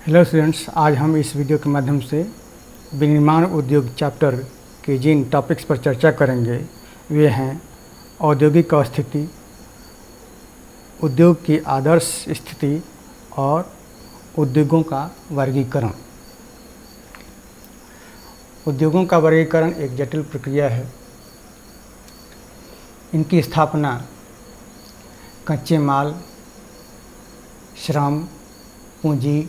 Hello students, आज हम इस वीडियो के माध्यम से विनिर्माण उद्योग चैप्टर के जिन टॉपिक्स पर चर्चा करेंगे वे हैं औद्योगिक स्थिति, उद्योग की आदर्श स्थिति और उद्योगों का वर्गीकरण। उद्योगों का वर्गीकरण एक जटिल प्रक्रिया है। इनकी स्थापना कच्चे माल, श्रम, पूंजी,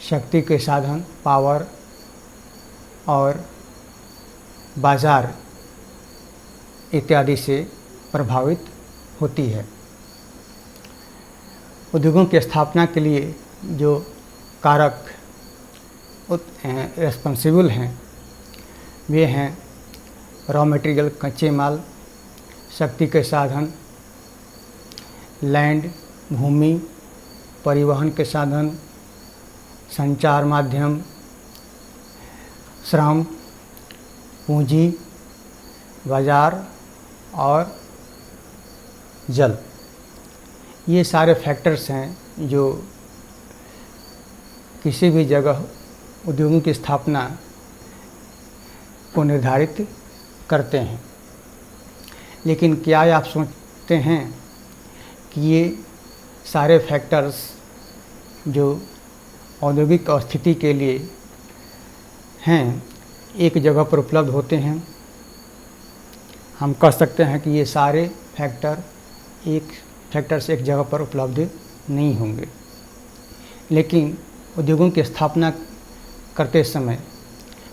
शक्ति के साधन, पावर और बाज़ार इत्यादि से प्रभावित होती है। उद्योगों की स्थापना के लिए जो कारक रिस्पॉन्सिबल हैं वे हैं रॉ मटेरियल, कच्चे माल, शक्ति के साधन, लैंड, भूमि, परिवहन के साधन, संचार माध्यम, श्रम, पूंजी, बाजार और जल। ये सारे फैक्टर्स हैं जो किसी भी जगह उद्योगों की स्थापना को निर्धारित करते हैं। लेकिन क्या आप सोचते हैं कि ये सारे फैक्टर्स जो औद्योगिक स्थिति के लिए हैं एक जगह पर उपलब्ध होते हैं? हम कह सकते हैं कि ये सारे फैक्टर्स एक जगह पर उपलब्ध नहीं होंगे। लेकिन उद्योगों की स्थापना करते समय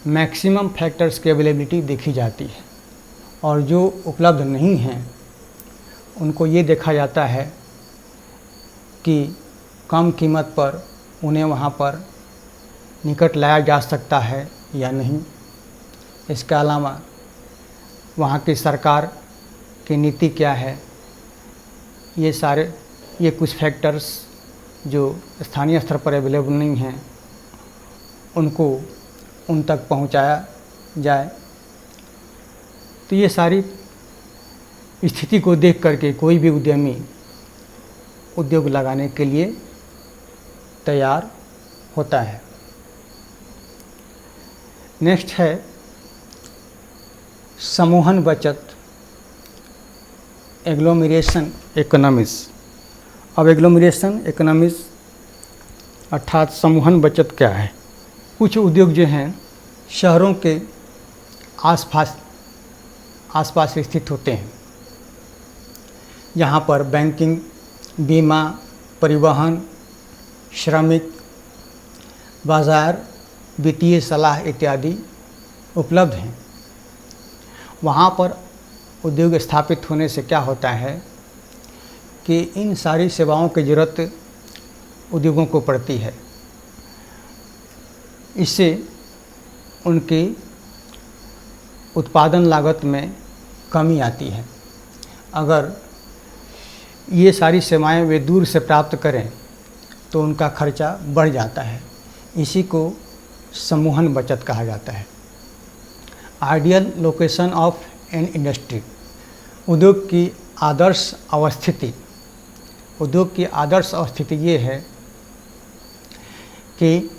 मैक्सिमम फैक्टर्स की अवेलेबिलिटी देखी जाती है और जो उपलब्ध नहीं हैं उनको ये देखा जाता है कि कम कीमत पर उन्हें वहाँ पर निकट लाया जा सकता है या नहीं। इसके अलावा वहाँ की सरकार की नीति क्या है, ये कुछ फैक्टर्स जो स्थानीय स्तर पर अवेलेबल नहीं हैं उनको उन तक पहुँचाया जाए। तो ये सारी स्थिति को देख करके कोई भी उद्यमी उद्योग लगाने के लिए तैयार होता है। नेक्स्ट है समूहन बचत, एग्लोमरेशन इकोनॉमिक्स। अब एग्लोमरेशन इकोनॉमिक्स अर्थात समूहन बचत क्या है? कुछ उद्योग जो हैं शहरों के आसपास स्थित होते हैं, जहाँ पर बैंकिंग, बीमा, परिवहन, श्रमिक, बाज़ार, वित्तीय सलाह इत्यादि उपलब्ध हैं। वहाँ पर उद्योग स्थापित होने से क्या होता है कि इन सारी सेवाओं की ज़रूरत उद्योगों को पड़ती है। इससे उनकी उत्पादन लागत में कमी आती है। अगर ये सारी सेवाएं वे दूर से प्राप्त करें तो उनका खर्चा बढ़ जाता है। इसी को समूहन बचत कहा जाता है। Ideal location of an industry, उद्योग की आदर्श अवस्थिति। उद्योग की आदर्श अवस्थिति ये है कि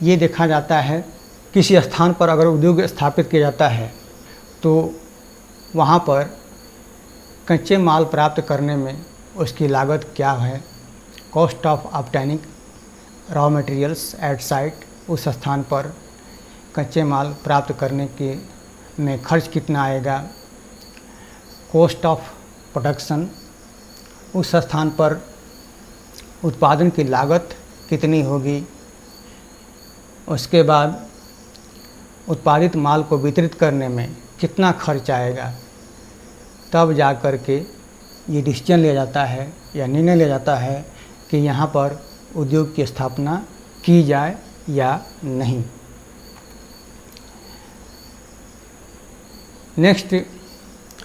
ये देखा जाता है किसी स्थान पर अगर उद्योग स्थापित किया जाता है तो वहाँ पर कच्चे माल प्राप्त करने में उसकी लागत क्या है, cost of obtaining raw materials at site, उस स्थान पर कच्चे माल प्राप्त करने के में खर्च कितना आएगा, कॉस्ट ऑफ प्रोडक्शन, उस स्थान पर उत्पादन की लागत कितनी होगी, उसके बाद उत्पादित माल को वितरित करने में कितना खर्च आएगा, तब जा कर के ये डिसीजन लिया जाता है या निर्णय लिया जाता है कि यहाँ पर उद्योग की स्थापना की जाए या नहीं। नेक्स्ट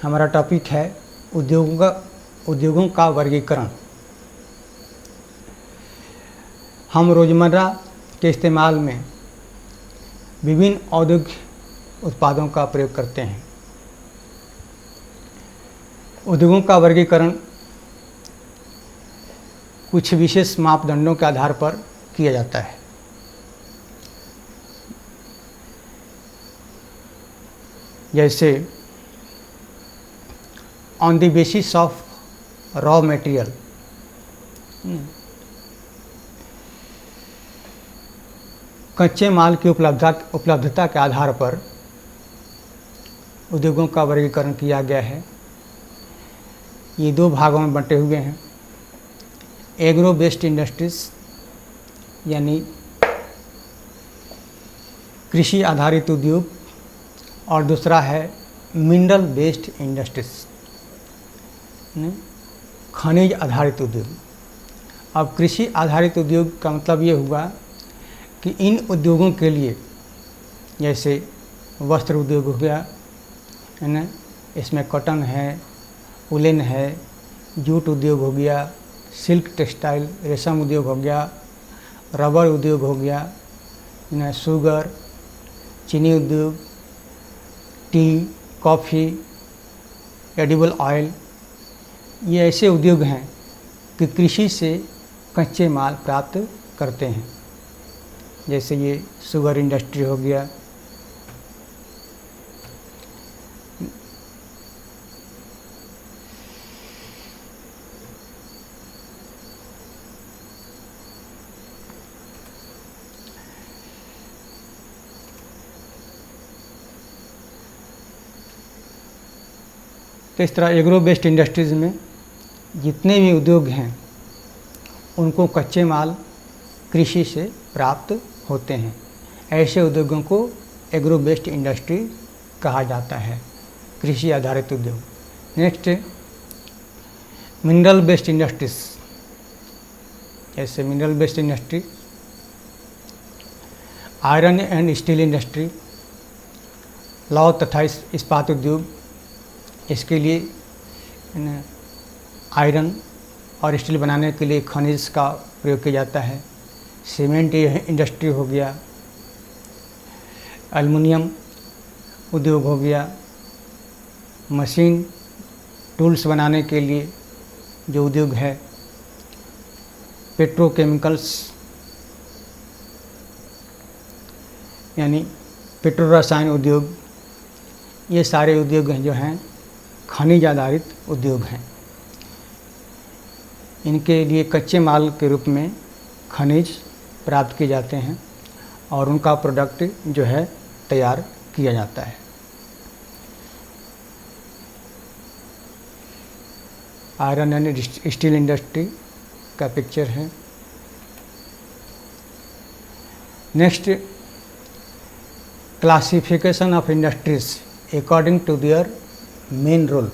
हमारा टॉपिक है उद्योगों का वर्गीकरण। हम रोज़मर्रा के इस्तेमाल में विभिन्न औद्योगिक उत्पादों का प्रयोग करते हैं। उद्योगों का वर्गीकरण कुछ विशेष मापदंडों के आधार पर किया जाता है। जैसे on the basis of raw material, कच्चे माल की उपलब्धता के आधार पर उद्योगों का वर्गीकरण किया गया है। ये दो भागों में बंटे हुए हैं, एग्रो बेस्ड इंडस्ट्रीज यानी कृषि आधारित उद्योग, और दूसरा है मिनरल बेस्ड इंडस्ट्रीज, खनिज आधारित उद्योग। अब कृषि आधारित उद्योग का मतलब ये हुआ कि इन उद्योगों के लिए, जैसे वस्त्र उद्योग हो गया है ना, इसमें कॉटन है, वुलन है, जूट उद्योग हो गया, सिल्क टेक्सटाइल रेशम उद्योग हो गया, रबर उद्योग हो गया, शुगर, चीनी उद्योग, टी, कॉफ़ी, एडिबल ऑयल, ये ऐसे उद्योग हैं कि कृषि से कच्चे माल प्राप्त करते हैं। जैसे ये शुगर इंडस्ट्री हो गया, तो इस तरह एग्रो बेस्ड इंडस्ट्रीज़ में जितने भी उद्योग हैं उनको कच्चे माल कृषि से प्राप्त होते हैं। ऐसे उद्योगों को एग्रो बेस्ड इंडस्ट्री कहा जाता है, कृषि आधारित उद्योग। नेक्स्ट मिनरल बेस्ड इंडस्ट्रीज, जैसे mineral based industry, iron and steel industry, लौह तथा इस्पात उद्योग, इसके लिए आयरन और स्टील बनाने के लिए खनिज का प्रयोग किया जाता है। सीमेंट इंडस्ट्री हो गया, एल्युमिनियम उद्योग हो गया, मशीन टूल्स बनाने के लिए जो उद्योग है, पेट्रोकेमिकल्स यानी पेट्रो रसायन उद्योग, ये सारे उद्योग जो हैं खनिज आधारित उद्योग हैं। इनके लिए कच्चे माल के रूप में खनिज प्राप्त किए जाते हैं और उनका प्रोडक्ट जो है तैयार किया जाता है। आयरन एंड स्टील इंडस्ट्री का पिक्चर है। Next, classification of industries according to their main role.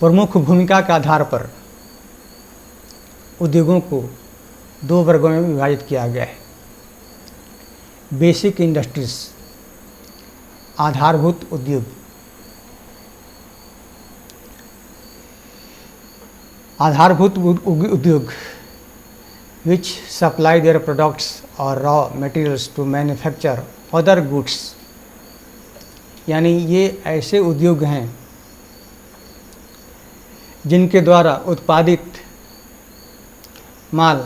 प्रमुख भूमिका के आधार पर उद्योगों को दो वर्गों में विभाजित किया गया है। बेसिक इंडस्ट्रीज, आधारभूत उद्योग, आधारभूत उद्योग which supply their products or raw materials to manufacture other goods, यानी ये ऐसे उद्योग हैं जिनके द्वारा उत्पादित माल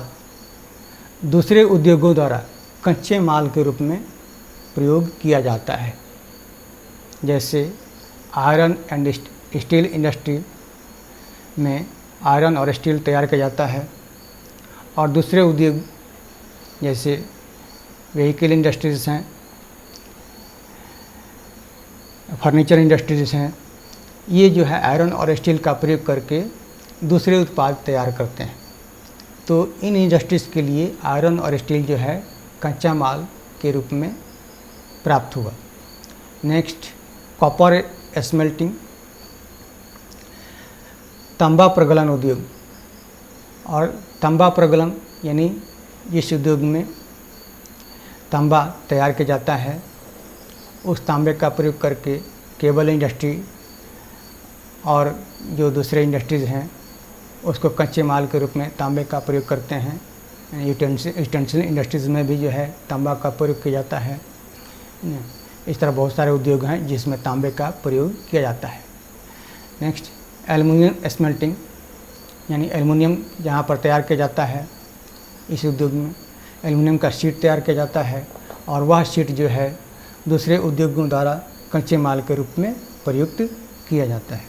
दूसरे उद्योगों द्वारा कच्चे माल के रूप में प्रयोग किया जाता है। जैसे आयरन एंड स्टील इंडस्ट्री में आयरन और स्टील तैयार किया जाता है, और दूसरे उद्योग जैसे व्हीकल इंडस्ट्रीज़ हैं, फर्नीचर इंडस्ट्रीज़ हैं, ये जो है आयरन और स्टील का प्रयोग करके दूसरे उत्पाद तैयार करते हैं। तो इन इंडस्ट्रीज़ के लिए आयरन और स्टील जो है कच्चा माल के रूप में प्राप्त हुआ। नेक्स्ट, कॉपर स्मेल्टिंग, तांबा प्रगलन उद्योग, और तांबा प्रगलन यानी जिस उद्योग में तांबा तैयार किया जाता है, उस तांबे का प्रयोग करके केबल इंडस्ट्री और जो दूसरे इंडस्ट्रीज़ हैं उसको कच्चे माल के रूप में तांबे का प्रयोग करते हैं। यूटेंसिल इंडस्ट्रीज़ में भी जो है तांबा का प्रयोग किया जाता है। इस तरह बहुत सारे उद्योग हैं जिसमें तांबे का प्रयोग किया जाता है। नेक्स्ट, एल्युमिनियम स्मेल्टिंग, यानी एल्युमिनियम जहाँ पर तैयार किया जाता है इस उद्योग में एल्युमिनियम का शीट तैयार किया जाता है और वह शीट जो है दूसरे उद्योगों द्वारा कच्चे माल के रूप में प्रयुक्त किया जाता है,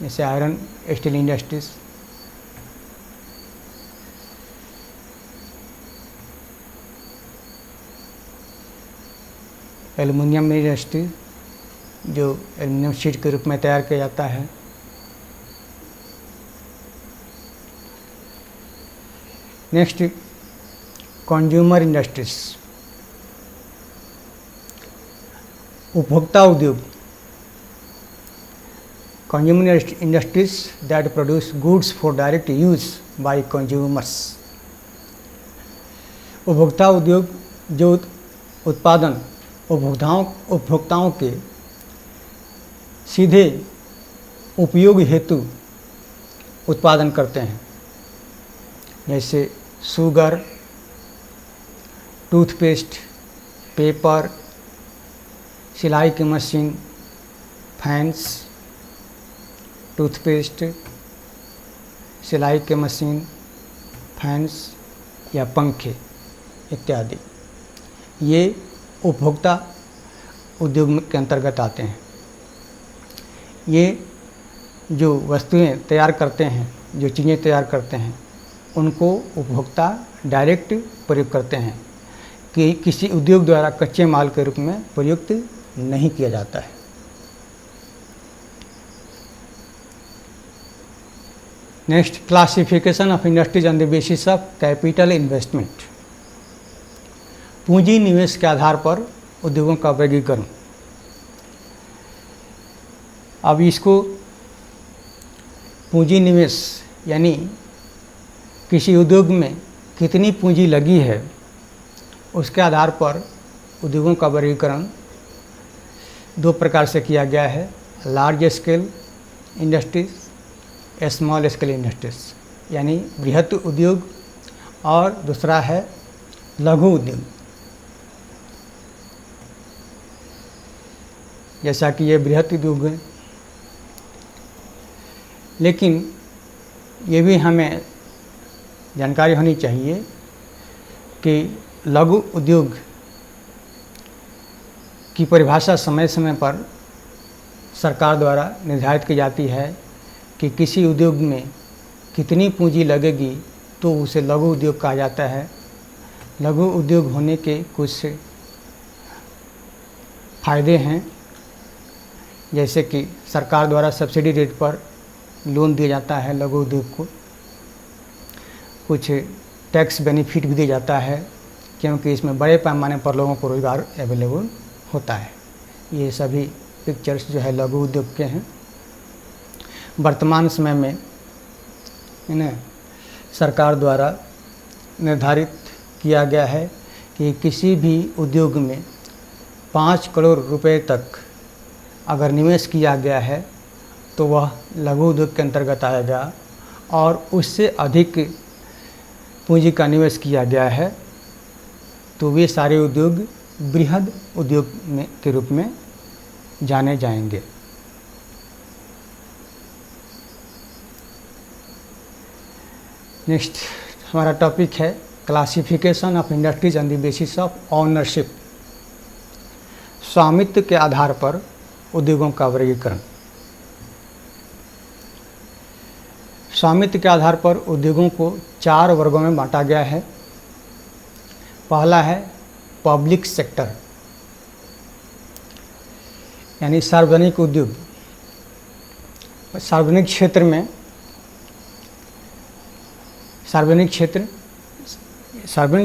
जैसे iron steel industries. Aluminium industry जो एल्युमिनियम शीट के रूप में तैयार किया जाता है। नेक्स्ट, कंज्यूमर इंडस्ट्रीज, उपभोक्ता उद्योग। Consumer industries that produce goods for direct use by consumers. उपभोक्ता उद्योग जो उत्पादन उपभोक्ताओं के सीधे उपयोग हेतु उत्पादन करते हैं, जैसे शुगर, टूथपेस्ट, पेपर, सिलाई की मशीन, फैंस, टूथपेस्ट, सिलाई की मशीन, फैंस या पंखे इत्यादि, ये उपभोक्ता उद्योग के अंतर्गत आते हैं। ये जो वस्तुएं तैयार करते हैं, जो चीज़ें तैयार करते हैं, उनको उपभोक्ता डायरेक्ट प्रयोग करते हैं कि किसी उद्योग द्वारा कच्चे माल के रूप में प्रयुक्त नहीं किया जाता है। Next, classification of industries on the basis of capital investment. पूंजी निवेश के आधार पर उद्योगों का वर्गीकरण। अब इसको पूंजी निवेश यानी किसी उद्योग में कितनी पूंजी लगी है उसके आधार पर उद्योगों का वर्गीकरण दो प्रकार से किया गया है, large scale industries, small scale industries यानी बृहत उद्योग, और दूसरा है लघु उद्योग। जैसा कि ये बृहत उद्योग है, लेकिन ये भी हमें जानकारी होनी चाहिए कि लघु उद्योग की परिभाषा समय समय पर सरकार द्वारा निर्धारित की जाती है कि किसी उद्योग में कितनी पूंजी लगेगी तो उसे लघु उद्योग कहा जाता है। लघु उद्योग होने के कुछ फायदे हैं, जैसे कि सरकार द्वारा सब्सिडी रेट पर लोन दिया जाता है लघु उद्योग को, कुछ टैक्स बेनिफिट भी दिया जाता है क्योंकि इसमें बड़े पैमाने पर लोगों को रोज़गार अवेलेबल होता है। ये सभी पिक्चर्स जो है लघु उद्योग के हैं। वर्तमान समय में इन्हें सरकार द्वारा निर्धारित किया गया है कि किसी भी उद्योग में 5 करोड़ रुपए तक अगर निवेश किया गया है तो वह लघु उद्योग के अंतर्गत आएगा, और उससे अधिक पूंजी का निवेश किया गया है तो वे सारे उद्योग बृहद उद्योग में के रूप में जाने जाएंगे। नेक्स्ट हमारा टॉपिक है classification of industries on the basis of ownership. स्वामित्व के आधार पर उद्योगों का वर्गीकरण। स्वामित्व के आधार पर उद्योगों को 4 वर्गों में बांटा गया है। पहला है पब्लिक सेक्टर यानी सार्वजनिक उद्योग। सार्वजनिक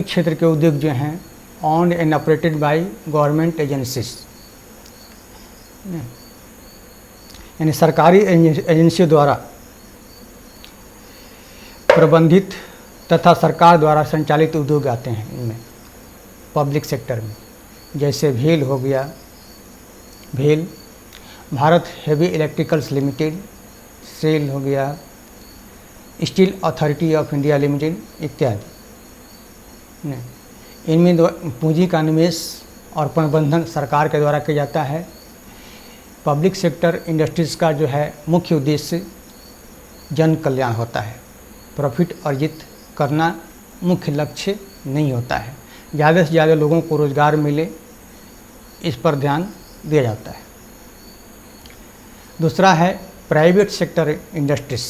क्षेत्र के उद्योग जो हैं owned and operated by government agencies, यानी सरकारी एजेंसियों द्वारा प्रबंधित तथा सरकार द्वारा संचालित उद्योग आते हैं इनमें, पब्लिक सेक्टर में। जैसे भेल हो गया, भेल Bharat heavy electricals limited, SAIL हो गया, steel authority of India limited इत्यादि। इनमें पूंजी का निवेश और प्रबंधन सरकार के द्वारा किया जाता है। पब्लिक सेक्टर इंडस्ट्रीज़ का जो है मुख्य उद्देश्य जन कल्याण होता है। प्रॉफिट अर्जित करना मुख्य लक्ष्य नहीं होता है। ज़्यादा से ज़्यादा लोगों को रोज़गार मिले, इस पर ध्यान दिया जाता है। दूसरा है प्राइवेट सेक्टर इंडस्ट्रीज,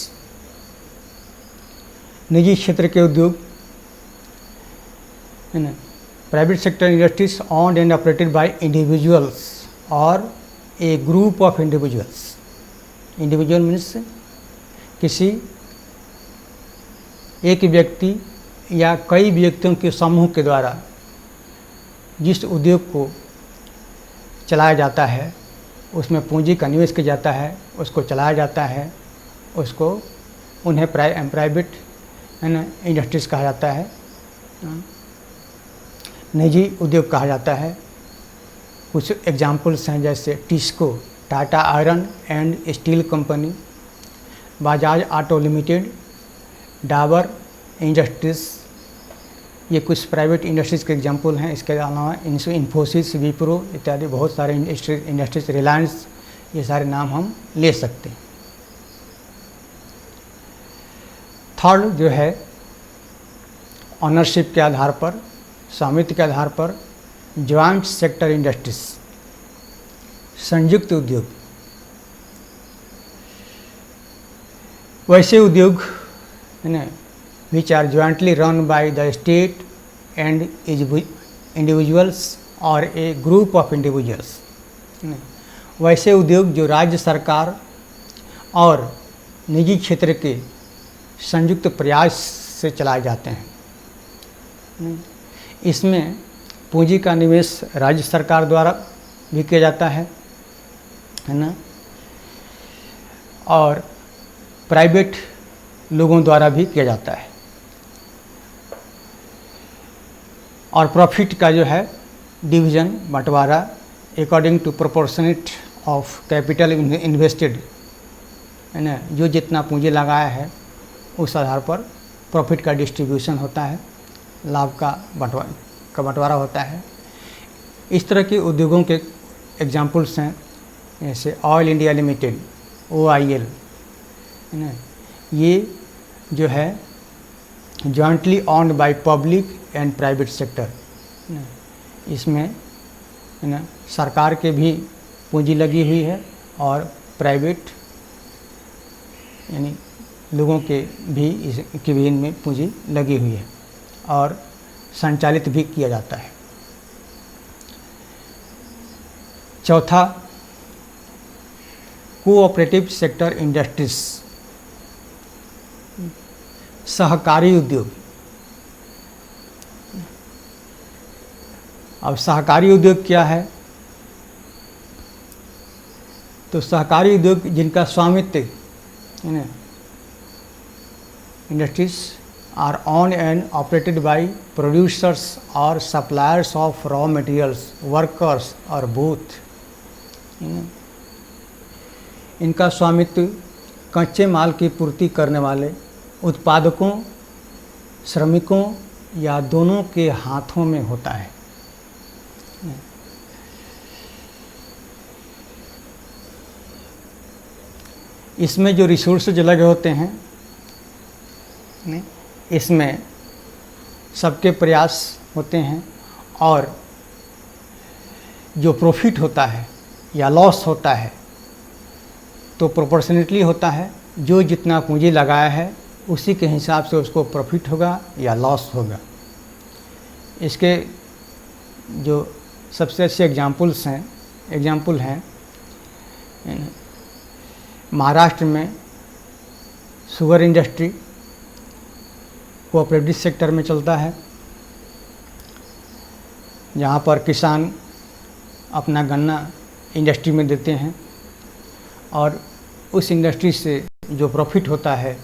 निजी क्षेत्र के उद्योग है ना। Private sector industries owned and operated by individuals or a group of individuals. Individual means किसी एक व्यक्ति या कई व्यक्तियों के समूह के द्वारा जिस उद्योग को चलाया जाता है, उसमें पूंजी का निवेश किया जाता है, उसको चलाया जाता है, उसको उन्हें प्राइवेट है ना इंडस्ट्रीज कहा जाता है, निजी उद्योग कहा जाता है। कुछ एग्जाम्पल्स हैं जैसे TISCO, Tata iron and steel company, Bajaj auto limited, Dabur industries, ये कुछ प्राइवेट इंडस्ट्रीज के एग्जाम्पल हैं। इसके अलावा इन्फोसिस, विप्रो इत्यादि बहुत सारे इंडस्ट्रीज, रिलायंस, ये सारे नाम हम ले सकते हैं। थर्ड जो है ऑनरशिप के आधार पर, स्वामित्व के आधार पर ज्वाइंट सेक्टर इंडस्ट्रीज, संयुक्त उद्योग। वैसे उद्योग है ना which are jointly run by the state and individuals or a group of individuals। वैसे उद्योग जो राज्य सरकार और निजी क्षेत्र के संयुक्त प्रयास से चलाए जाते हैं। इसमें पूंजी का निवेश राज्य सरकार द्वारा भी किया जाता है ना, और प्राइवेट लोगों द्वारा भी किया जाता है। और प्रॉफिट का जो है डिवीज़न, बंटवारा according to proportionate of capital invested है ना, जो जितना पूंजी लगाया है उस आधार पर प्रॉफिट का डिस्ट्रीब्यूशन होता है, लाभ का बंटवारा होता है। इस तरह के उद्योगों के एग्जाम्पल्स हैं जैसे ऑयल इंडिया लिमिटेड, OIL है ना, ये जो है jointly owned by public and private sector. इसमें है ना सरकार के भी पूंजी लगी हुई है और प्राइवेट यानी लोगों के भी इसके भी इनमें पूंजी लगी हुई है और संचालित भी किया जाता है। चौथा कोऑपरेटिव सेक्टर इंडस्ट्रीज, सहकारी उद्योग। अब सहकारी उद्योग क्या है? तो सहकारी उद्योग जिनका स्वामित्व है ना industries are owned and operated by producers or suppliers of raw materials, workers or both। इनका स्वामित्व कच्चे माल की पूर्ति करने वाले उत्पादकों, श्रमिकों या दोनों के हाथों में होता है। इसमें जो रिसोर्सेज लगे होते हैं, इसमें सबके प्रयास होते हैं और जो प्रॉफिट होता है या लॉस होता है तो प्रोपोर्शनेटली होता है। जो जितना पूंजी लगाया है उसी के हिसाब से उसको प्रॉफिट होगा या लॉस होगा। इसके जो सबसे अच्छे एग्जाम्पल हैं महाराष्ट्र में शुगर इंडस्ट्री कोऑपरेटिव सेक्टर में चलता है, जहाँ पर किसान अपना गन्ना इंडस्ट्री में देते हैं और उस इंडस्ट्री से जो प्रॉफिट होता है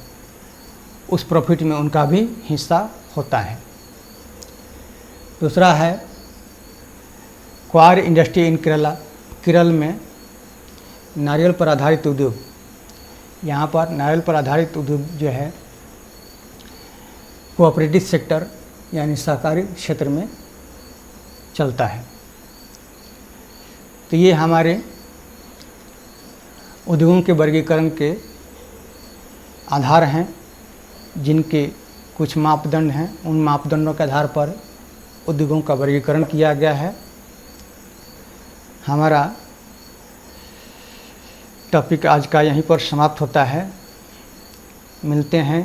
उस प्रॉफिट में उनका भी हिस्सा होता है। दूसरा है क्वार इंडस्ट्री इन केरल में नारियल पर आधारित उद्योग। यहाँ पर नारियल पर आधारित उद्योग जो है कोऑपरेटिव सेक्टर यानी सहकारी क्षेत्र में चलता है। तो ये हमारे उद्योगों के वर्गीकरण के आधार हैं जिनके कुछ मापदंड हैं, उन मापदंडों के आधार पर उद्योगों का वर्गीकरण किया गया है। हमारा टॉपिक आज का यहीं पर समाप्त होता है। मिलते हैं